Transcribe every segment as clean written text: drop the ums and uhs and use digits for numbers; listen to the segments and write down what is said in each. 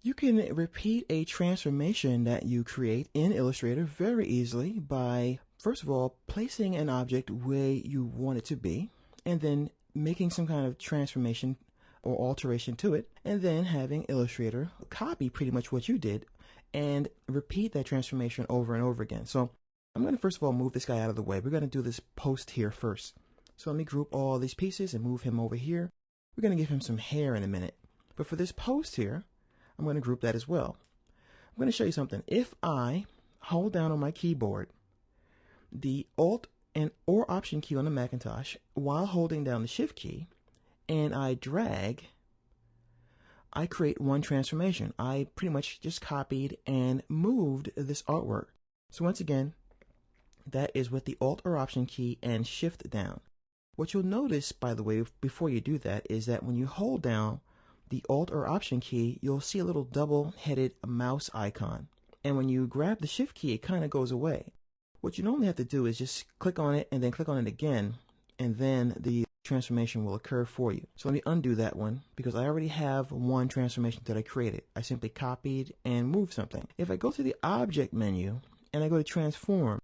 You can repeat a transformation that you create in Illustrator very easily by, first of all, placing an object where you want it to be, and then making some kind of transformation or alteration to it, and then having Illustrator copy pretty much what you did and repeat that transformation over and over again. So I'm going to first of all move this guy out of the way. We're going to do this post here first. So let me group all these pieces and move him over here. We're going to give him some hair in a minute. But for this post here, I'm going to group that as well. I'm going to show you something. If I hold down on my keyboard the Alt and or Option key on the Macintosh while holding down the Shift key, and I drag, I create one transformation. I pretty much just copied and moved this artwork. So once again, that is with the Alt or Option key and Shift down. What you'll notice, by the way, before you do that, is that when you hold down the Alt or Option key, you'll see a little double-headed mouse icon. And when you grab the Shift key, it kind of goes away. What you normally have to do is just click on it and then click on it again, and then the transformation will occur for you. So let me undo that one because I already have one transformation that I created. I simply copied and moved something. If I go to the Object menu and I go to Transform,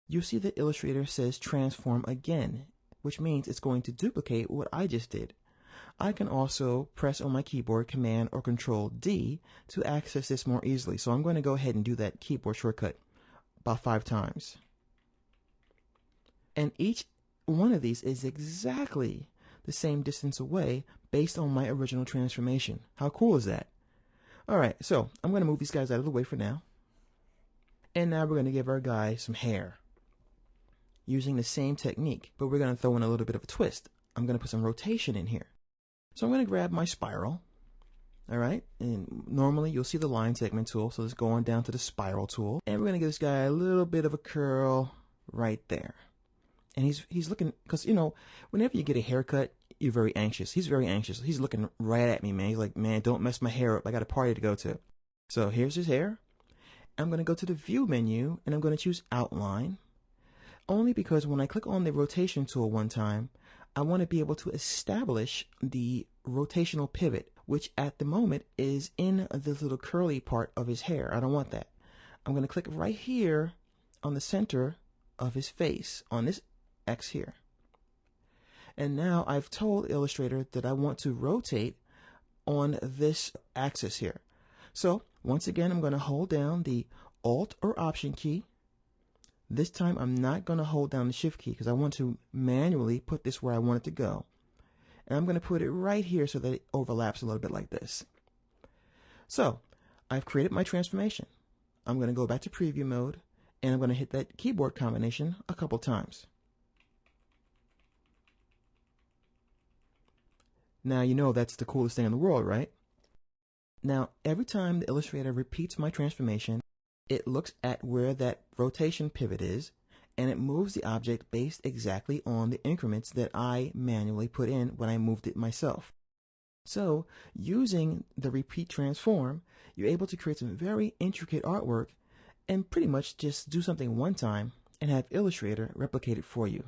you'll see that Illustrator says Transform again, which means it's going to duplicate what I just did. I can also press on my keyboard Command or Control D to access this more easily. So I'm going to go ahead and do that keyboard shortcut about 5 times. And each one of these is exactly the same distance away based on my original transformation. How cool is that? Alright, so I'm going to move these guys out of the way for now. And now we're going to give our guy some hair using the same technique, but we're going to throw in a little bit of a twist. I'm going to put some rotation in here. So I'm going to grab my spiral. Alright, and normally you'll see the line segment tool, so let's go on down to the spiral tool. And we're going to give this guy a little bit of a curl right there. And he's looking, because, you know, whenever you get a haircut, you're very anxious. He's very anxious. He's looking right at me, man. He's like, man, don't mess my hair up. I got a party to go to. So here's his hair. I'm going to go to the View menu, and I'm going to choose Outline. Only because when I click on the rotation tool one time, I want to be able to establish the rotational pivot, which at the moment is in this little curly part of his hair. I don't want that. I'm going to click right here on the center of his face, on this X here. And now I've told Illustrator that I want to rotate on this axis here. So once again, I'm going to hold down the Alt or Option key. This time I'm not going to hold down the Shift key because I want to manually put this where I want it to go. And I'm going to put it right here so that it overlaps a little bit like this. So I've created my transformation. I'm going to go back to preview mode, and I'm going to hit that keyboard combination a couple times. Now you know that's the coolest thing in the world, right? Now every time the Illustrator repeats my transformation, it looks at where that rotation pivot is, and it moves the object based exactly on the increments that I manually put in when I moved it myself. So using the Repeat Transform, you're able to create some very intricate artwork and pretty much just do something one time and have Illustrator replicate it for you.